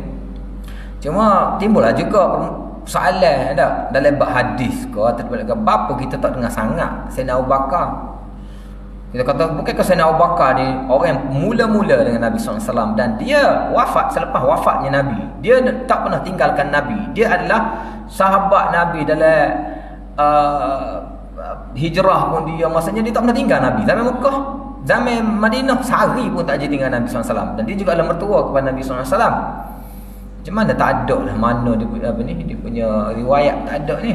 Cuma timbullah juga soalan dalam bab hadis ke ataupun bab kita tak dengar sangat Sayyidina Abu Bakar. Kita kata bukankah Sayyidina Abu Bakar ni orang yang mula-mula dengan Nabi SAW, dan dia wafat selepas wafatnya Nabi. Dia tak pernah tinggalkan Nabi. Dia adalah sahabat Nabi dalam hijrah pun dia, maksudnya dia tak pernah tinggal Nabi. Zaman Mekah, zaman Madinah sehari pun tak jadi dengan Nabi SAW. Dan dia juga adalah mertua kepada Nabi SAW. Macam mana tak ada lah mana dia punya riwayat tak ada ni.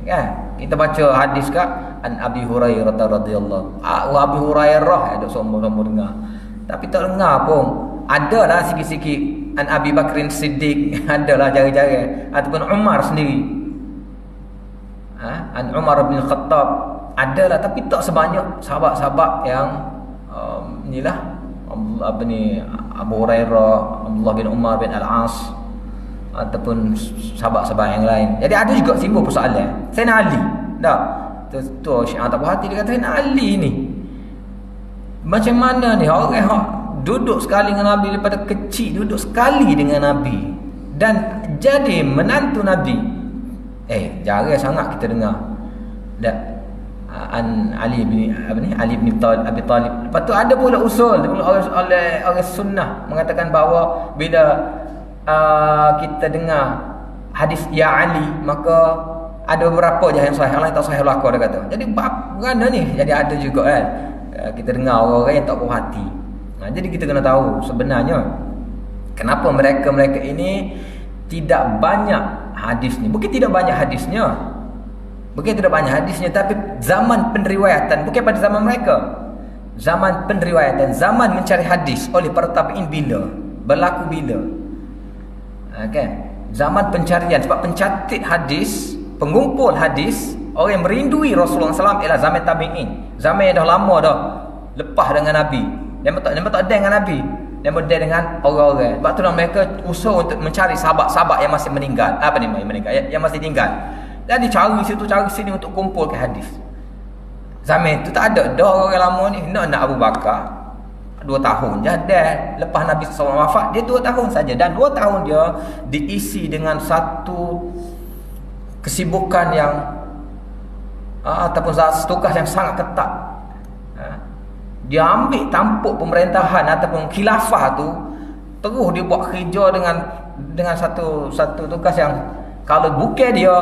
Kan? Kita baca hadis kat An Abi Hurairah radhiyallahu. Abi Hurairah ada semua-semua dengar. Tapi tak dengar pun. Adalah sikit-sikit An Abi Bakrin Siddiq, adalah jari-jari, ataupun Umar sendiri. An Umar bin Khattab adalah, tapi tak sebanyak sahabat-sahabat yang inilah Abu Hurairah, Abdullah bin Umar bin Al-As, ataupun sahabat-sahabat yang lain. Jadi ada juga simbol persoalan. Sayyidina Ali. Tu Syiah tak puas hati, dia kata Sayyidina Ali ni macam mana ni orang duduk sekali dengan Nabi daripada kecil, duduk sekali dengan Nabi dan jadi menantu Nabi. Jarang sangat kita dengar Ali bin Abi Talib. Lepas tu ada pula usul oleh orang sunnah mengatakan bahawa bila kita dengar hadis ya Ali, maka ada beberapa je yang sahih, yang lain tak sahih belaka dia kata. Jadi bagaimana ni? Jadi ada juga kan kita dengar orang-orang yang tak puas hati. Jadi kita kena tahu sebenarnya kenapa mereka ini tidak banyak hadisnya. Bukan tidak banyak hadisnya, tapi zaman penriwayatan bukan pada zaman mereka. Zaman penriwayatan, zaman mencari hadis oleh para tabi'in berlaku bila? Zaman pencarian, sebab pencatat hadis, pengumpul hadis, orang yang merindui Rasulullah SAW ialah zaman tabi'in. Zaman yang dah lama dah, lepas dengan Nabi. Dia tak ada dengan Nabi, dia ada dengan orang-orang. Sebab tu mereka usaha untuk mencari sahabat-sahabat yang masih meninggal. Yang masih tinggal. Jadi cari situ cari sini untuk kumpulkan hadis. Zaman itu tak ada dah orang lama ni. Nak Abu Bakar 2 tahun je dah lepas Nabi SAW wafat, dia 2 tahun saja, dan 2 tahun dia diisi dengan satu kesibukan yang ataupun tugas yang sangat ketat. Dia ambil tampuk pemerintahan ataupun khilafah tu, terus dia buat kerja dengan satu tugas yang kalau bukan dia,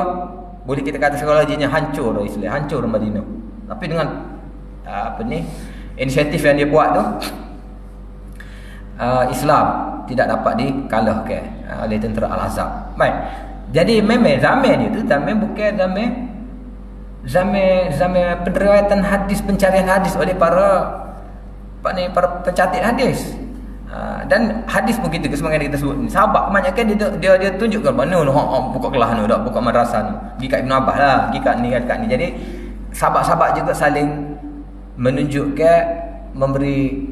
boleh kita kata psikologinya hancur dah Islam, hancur Madinah. Tapi dengan inisiatif yang dia buat tu, Islam tidak dapat dikalahkan oleh tentera Al-Azhar. Baik. Jadi memang zaman dia tu bukan zaman penriwayatan hadis, pencarian hadis oleh para pencatat hadis. Dan hadis pun kita sebenarnya kita sebut ni, sahabat kebanyakan dia tunjukkan mana buka kelas ni dak, buka madrasah ni, pergi kat Ibn Abbas lah, pergi kat ni. Jadi sahabat-sahabat juga saling menunjukkan, memberi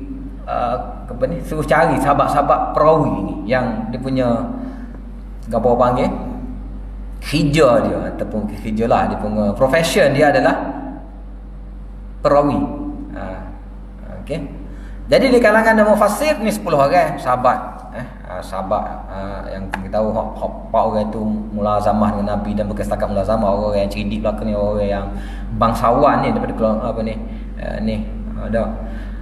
suruh cari sahabat-sahabat perawi ni yang dia punya apa panggil hijrah dia, ataupun hijrah lah, dia punya profession dia adalah perawi. Okey. Jadi di kalangan mufassir ni 10 orang sahabat, sahabat yang kita tahu hak orang itu mulazamah dengan Nabi, dan bukan setakat mulazamah, orang yang cerdik belaka ni, orang yang bangsawan ni daripada keluarga ada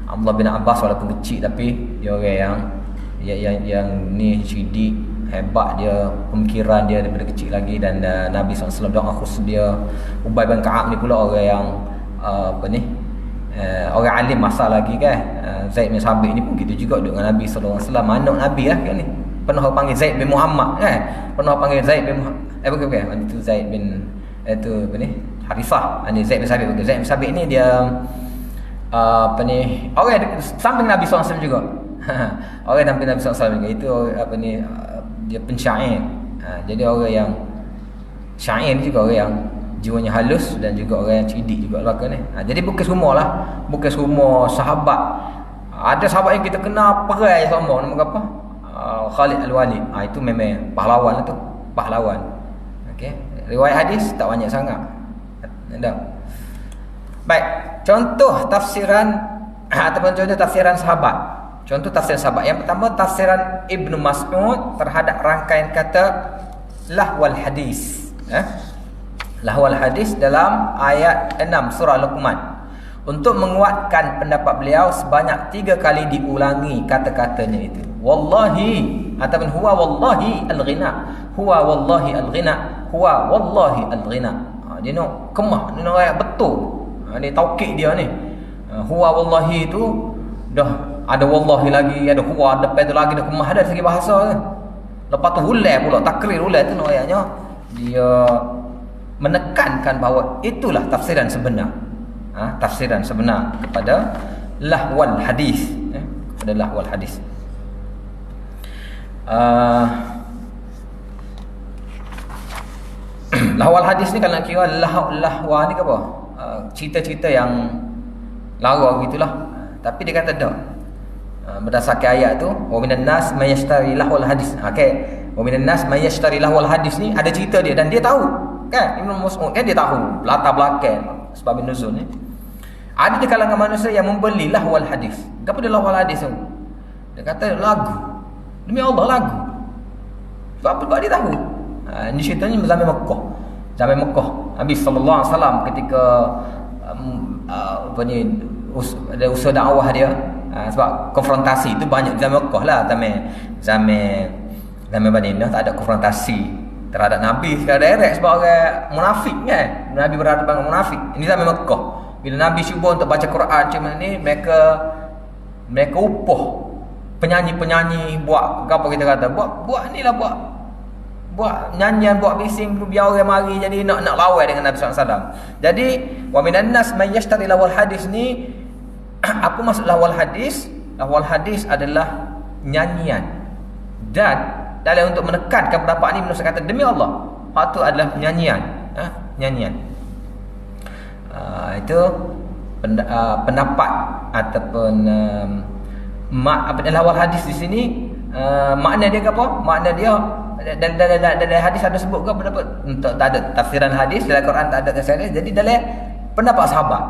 Abdullah bin Abbas, walaupun kecil tapi dia orang yang ni cerdik, hebat dia, pemikiran dia daripada kecil lagi. Dan Nabi SAW doa khusus dia. Ubay bin Ka'ab ni pula orang yang orang alim masa lagi kan. Zaid bin Sabit ni pun gitu juga duduk dengan Nabi SAW, anak Nabi lah kan ni. Pernah panggil Zaid bin Muhammad kan, pernah panggil Zaid bin bukan itu Zaid bin Harithah. Ini Zaid bin Sabit. Zaid bin Sabit ni dia orang samping Nabi SAW juga. Orang samping Nabi SAW juga. Itu dia pensyair. Jadi orang yang syair juga orang yang jiwanya halus dan juga orang yang cerdik juga belaka ni. Jadi bukan semua sahabat. Ada sahabat yang kita kenal perai sama, nama apa? Khalid Al-Walid. Itu memang pahlawan lah tu, pahlawan. Okey. Riwayat hadis tak banyak sangat. Tak. Baik, contoh tafsiran ataupun contoh tafsiran sahabat. Contoh tafsiran sahabat. Yang pertama, tafsiran Ibnu Mas'ud terhadap rangkaian kata lahwal hadis. Lahwal hadis dalam ayat 6 surah Luqman. Untuk menguatkan pendapat beliau, sebanyak 3 kali diulangi kata-katanya itu. Wallahi ataupun huwa wallahi al-ghina. Huwa wallahi al-ghina. Huwa wallahi al-ghina. Dia nak kemah, dia nak ayat betul. Ni taukid dia ni. Huwa wallahi tu dah ada wallahi lagi, ada huwa depan tu lagi, dah kemah dah segi bahasa kan. Lepas tu ulai pula, takrir ulai tu nak ayatnya. Dia menekankan bahawa itulah tafsiran sebenar. Tafsiran sebenar kepada lahwal hadis, kepada lahwal hadis. Lahwal hadis ni kalau nak kira lahwa ni ke apa? Cerita-cerita yang lara gitulah. Tapi dia kata dah, berdasarkan ayat tu, wa minan nas may yashtari lahwal hadis. Okey, wa minan nas may yashtari lahwal hadis ni ada cerita dia dan dia tahu kan. Ibnu Mas'ud kan dia tahu latar belakang sebab nuzul ni. Ada di kalangan manusia yang membeli lahwal hadis. Apa dia lahwal hadis tu? Dia kata lagu. Demi Allah lagu. Sebab apa? Sebab dia tahu. Ini ceritanya zaman Mekah. Zaman Mekah. Nabi sallallahu alaihi wasallam ketika ada usaha dakwah dia, sebab konfrontasi itu banyak zaman Mekah lah, zaman Madinah tak ada konfrontasi terhadap Nabi secara direct sebab orang munafik kan. Nabi berhadapan dengan munafik. Ini zaman Mekah. Bila Nabi cuba untuk baca Quran macam ni, mereka upah penyanyi-penyanyi buat apa kita kata, buat ni lah, buat nyanyian, buat bising biar orang mari jadi nak lawan dengan Nabi SAW. Jadi wa minan nas may yashtari lawal hadis ni, apa maksud lawal hadis? Lawal hadis adalah nyanyian. Dan dalam untuk menekankan pendapat ni, manusia kata demi Allah, hak tu adalah nyanyian. Nyanyian. Itu pendapat ataupun lawal hadis di sini. Makna dia apa? Makna dia dalam hadis ada sebut ke pendapat, tak ada tafsiran hadis dalam Quran, tak ada tafsiran. Jadi dalam pendapat sahabat,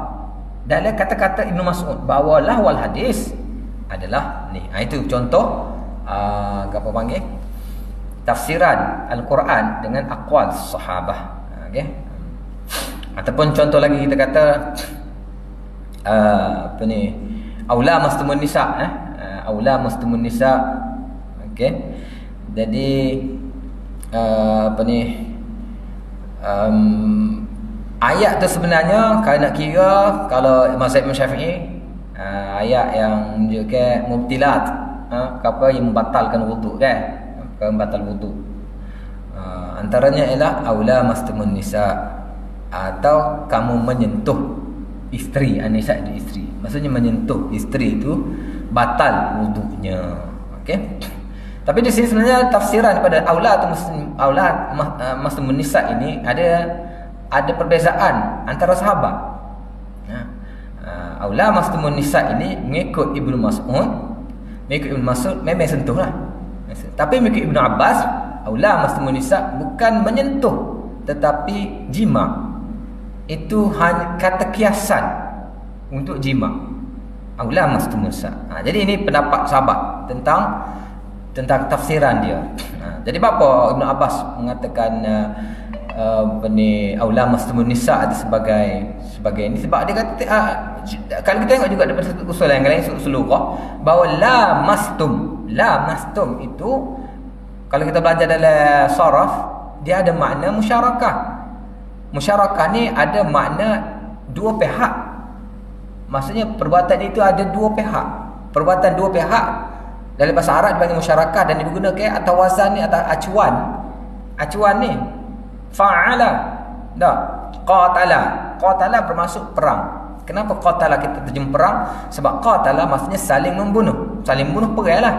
dalam kata-kata Ibnu Mas'ud bahawa lawal hadis adalah ni. Itu contoh apa panggil tafsiran Al-Quran dengan aqwal sahabah. Okey. Ataupun contoh lagi kita kata apa ni, aula mastumun nisa, aula mastumun nisa. Okey. Jadi apa ni, ayat tu sebenarnya kalau nak kira, kalau mazhab Imam Syafi'i, ayat yang menunjukkan mubtilat, apa yang membatalkan wuduk kan, membatal wuduk. Antaranya ialah aula mastumun nisa, atau kamu menyentuh isteri. Anisa itu isteri, maksudnya menyentuh isteri itu batal wuduknya. Okey. Tapi di sini sebenarnya tafsiran pada aula atau mastumun nisa ini ada perbezaan antara sahabat. Aula mastumun nisa ini mengikut Ibnu Mas'ud, memang sentuh lah. Tapi mengikut Ibnu Abbas, aula mastumun nisa bukan menyentuh tetapi jima. Itu hanya kata kiasan untuk jima. Aula mastumun nisa. Jadi ini pendapat sahabat tentang tafsiran dia. Jadi apa Ibnu Abbas mengatakan aula mastumun nisa ada sebagai ini, sebab dia kata kalau kita tengok juga daripada satu usul yang lain, usul lughah, bahawa la mastum itu kalau kita belajar dalam saraf, dia ada makna musyarakah. Musyarakah ni ada makna dua pihak. Maksudnya perbuatan itu ada dua pihak. Perbuatan dua pihak dalam bahasa Arab dipanggil musyarakah, dan digunakan atas wazan ni, atas acuan. Acuan ni fa'ala, dah, qatala bermaksud perang. Kenapa qatala kita terjem perang? Sebab qatala maksudnya saling membunuh perang lah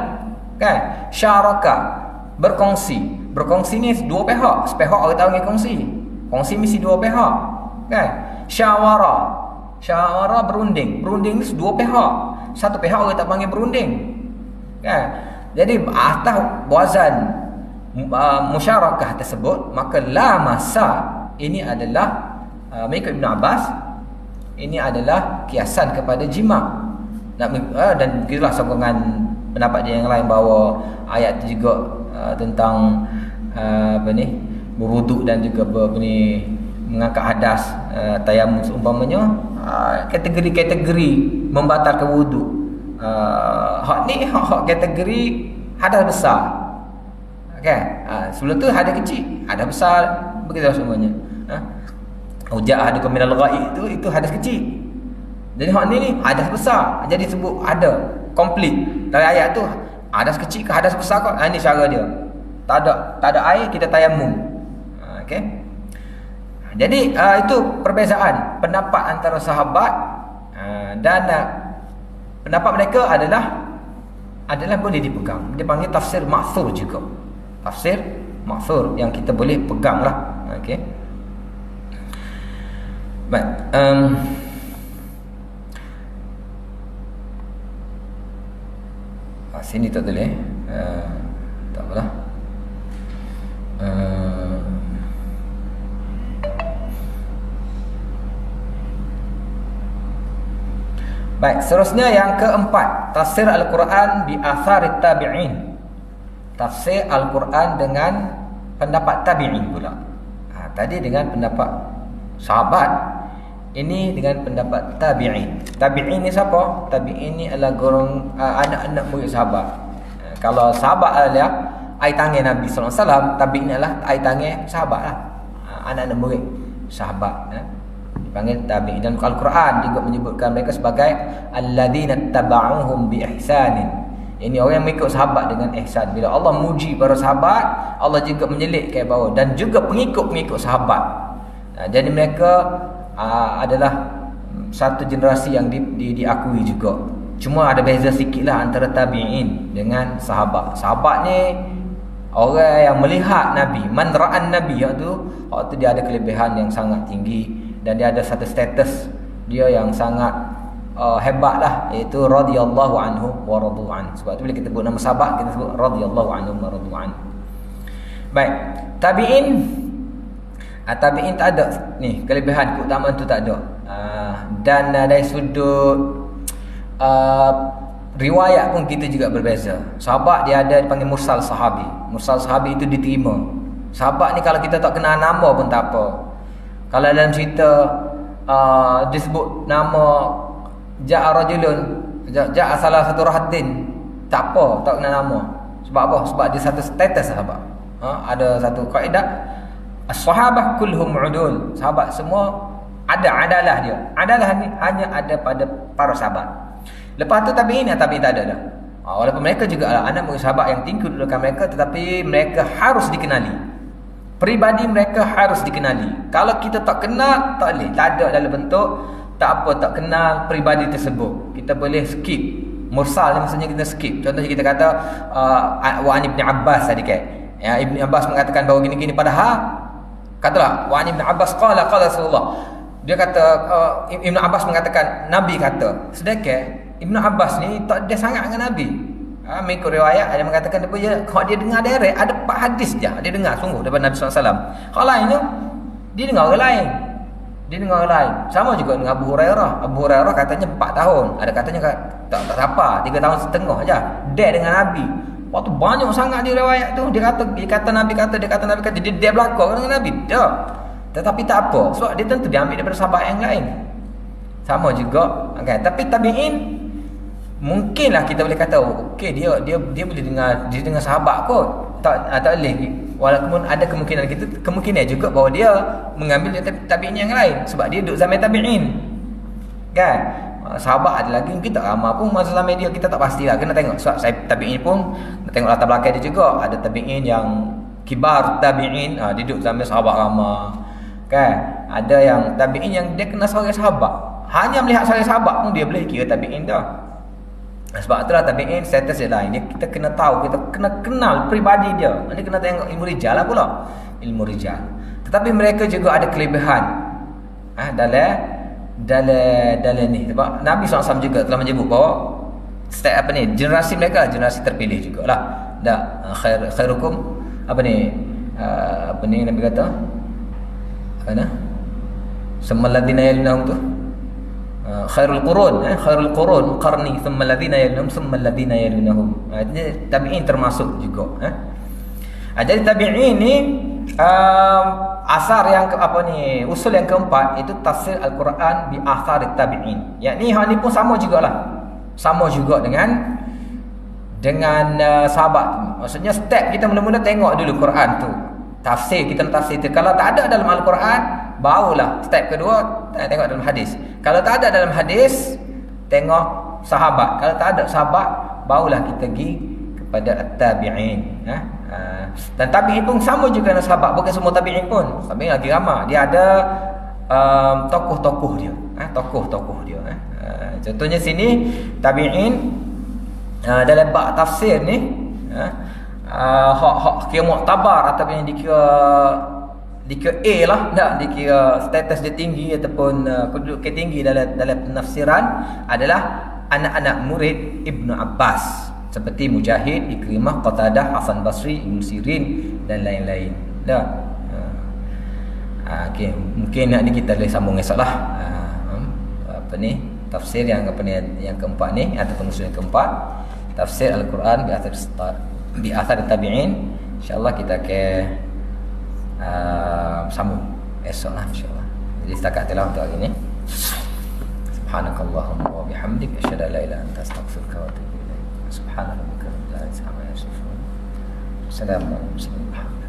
kan. Syaraka, berkongsi ni dua pihak. Sepihak orang tahu kongsi mesti dua pihak kan. Syawara berunding ni dua pihak. Satu pihak orang tak panggil berunding kan. Jadi atas wazan musyarakah tersebut, maka la masa ini adalah mengikut Ibn Abbas, ini adalah kiasan kepada jima. Dan begitulah sokongan pendapat dia yang lain, bahawa ayat itu juga tentang berwuduk dan juga mengangkat hadas, tayamum seumpamanya, kategori-kategori membatalkan wuduk. Hak kategori hadas besar. Kan? Sebelum tu hadas kecil, hadas besar, begitu semuanya. Ujak hadukum minal ghaib itu hadas kecil. Jadi hak ni hadas besar. Jadi sebut ada komplit. Dari ayat tu hadas kecil ke hadas besar kau. Ini cara dia. Tak ada air, kita tayamum. Okey. Jadi itu perbezaan pendapat antara sahabat, dan pendapat mereka adalah boleh dipegang. Dia panggil tafsir ma'thur juga. Tafsir ma'thur yang kita boleh pegang lah. Okey. Baik. Sini tak boleh. Tak apalah. Baik, seterusnya yang keempat, tafsir Al-Quran bi atharit tabi'in. Tafsir Al-Quran dengan pendapat tabi'in pula. Tadi dengan pendapat sahabat, ini dengan pendapat tabi'in. Tabi'in ni siapa? Tabi'in ni adalah golong anak-anak murid sahabat. Kalau sahabat adalah ai tangan Nabi sallallahu alaihi wasallam, tabi'in adalah ai tangan sahabatlah. Anak-anak murid sahabat, dipanggil tabi'in. Dan Al-Quran juga menyebutkan mereka sebagai alladzina tabauhum bi ihsanin. Ini orang yang mengikut sahabat dengan ihsan. Bila Allah muji para sahabat, Allah juga menyelit ke bawah, dan juga pengikut-pengikut sahabat. Jadi mereka adalah satu generasi yang diakui juga. Cuma ada beza sikitlah antara tabi'in dengan sahabat. Sahabat ni orang yang melihat Nabi, man ra'an Nabi, iaitu waktu dia ada kelebihan yang sangat tinggi, dan dia ada satu status dia yang sangat hebat lah, iaitu radhiyallahu anhu wa radu an. Sebab tu bila kita sebut nama sahabat, kita sebut radhiyallahu anhu wa radu an. Baik, tabi'in tabi'in tak ada ni kelebihan, keutamaan tu tak ada. Dan dari sudut riwayat pun kita juga berbeza. Sahabat dia ada dipanggil mursal sahabi. Mursal sahabi itu diterima. Sahabat ni kalau kita tak kenal nama pun tak apa. Kalau dalam cerita disebut nama ja'a rajulun, ja'a salah satu rahatin, tak apa, tak kenal nama. Sebab apa? Sebab dia satu status sahabat. Ada satu kaedah, as-sahabah kulluhum udul. Sahabat semua ada adalah dia. Adalah ni hanya ada pada para sahabat. Lepas tu tabi'in tak ada dah. Walaupun mereka juga anak murid sahabat yang tinggi kedudukan mereka, tetapi mereka harus dikenali. Peribadi mereka harus dikenali. Kalau kita tak kenal, tak boleh. Tak ada dalam bentuk tak apa, tak kenal peribadi tersebut, kita boleh skip. Mursal ni maksudnya kita skip. Contohnya kita kata wa Ibn Abbas tadi kan, ya, Ibn Abbas mengatakan bahawa gini-gini, padahal katalah wa Ibn Abbas qala Rasulullah, dia kata Ibn Abbas mengatakan Nabi kata. Sedangkan Ibn Abbas ni tak ada sangat dengan Nabi. Mengikut riwayat ada mengatakan kalau dia dengar direct ada 4 hadis je dia dengar sungguh daripada Nabi SAW. Kalau lain tu dia dengar orang lain. Dia dengar orang lain. Sama juga dengan Abu Hurairah. Abu Hurairah katanya 4 tahun. Ada katanya tak apa, 3 tahun setengah aja. Dia dengan Nabi. Waktu banyak sangat di riwayat tu. Dia kata Nabi kata, dia kata Nabi kata. Dia berlakon dengan Nabi. Dah. Tetapi tak apa. Sebab dia tentu diambil daripada sahabat yang lain. Sama juga. Okay. Tapi tabi'in, mungkinlah kita boleh kata, okey dia boleh dengar, dia dengar sahabat kot. Tak boleh. Walaupun ada kemungkinan juga bahawa dia mengambil tabi'in yang lain, sebab dia duduk zaman tabi'in kan. Sahabat ada lagi kita ramai pun masa zaman dia kita tak pastilah, kena tengok. Sebab saya tabi'in pun tengok latar belakang dia juga. Ada tabi'in yang kibar tabi'in, dia duduk zaman sahabat ramai kan. Ada yang tabi'in yang dia kena seorang sahabat, hanya melihat seorang sahabat pun dia boleh kira tabi'in dah. Sebab itulah tabi'in status dia lain. Kita kena tahu, kita kena kenal peribadi dia. Nanti kena tengok ilmu rijal lah pula. Ilmu rijal. Tetapi mereka juga ada kelebihan dalam ni. Sebab Nabi SAW juga telah menyebut bahawa generasi mereka generasi terpilih jugalah. Khairukum Nabi kata Summaladina yalunahum tu khairul qurun qarni thumma alladhina yalunhum thumma alladhina yalunhum. Jadi tabi'in termasuk juga. Jadi tabi'in ni asar yang usul yang keempat itu tafsir Al-Quran bi atharit tabi'in. Yakni hal ni pun sama jugalah. Sama juga dengan sahabat. Maksudnya step kita mula-mula tengok dulu Quran tu. Tafsir kita nak tafsir. Kalau tak ada dalam Al-Quran, barulah step kedua tengok dalam hadis. Kalau tak ada dalam hadis, tengok sahabat. Kalau tak ada sahabat, barulah kita pergi kepada at-tabi'in. Dan tabi'in pun sama juga dengan sahabat. Bukan semua tabi'in pun. Tabi'in lagi ramai. Dia ada tokoh-tokoh dia. Tokoh-tokoh dia. Contohnya sini tabi'in dalam bab tafsir ni, hak kira muktabar ataupun yang dikira A lah, tak dikira status dia tinggi ataupun kedudukan tinggi dalam penafsiran adalah anak-anak murid Ibnu Abbas seperti Mujahid, Ikrimah, Qatadah, Hasan Basri, Ibnu Sirin dan lain-lain. Dah. Okey, mungkin nak ni kita boleh sambung esoklah. tafsir yang apa ni, yang keempat ni ataupun usul yang keempat, tafsir Al-Quran bi athar tabi'in. InsyaAllah kita akan sambung esok lah insyaAllah. Jadi setakat itulah untuk hari ni. Subhanakallahumma wa bihamdik asyhadu an la ilaha illa anta astaghfiruka wa atubu ilaik. Subhanarabbika rabbil izzati amma yasifun. Assalamualaikum warahmatullahi wabarakatuh.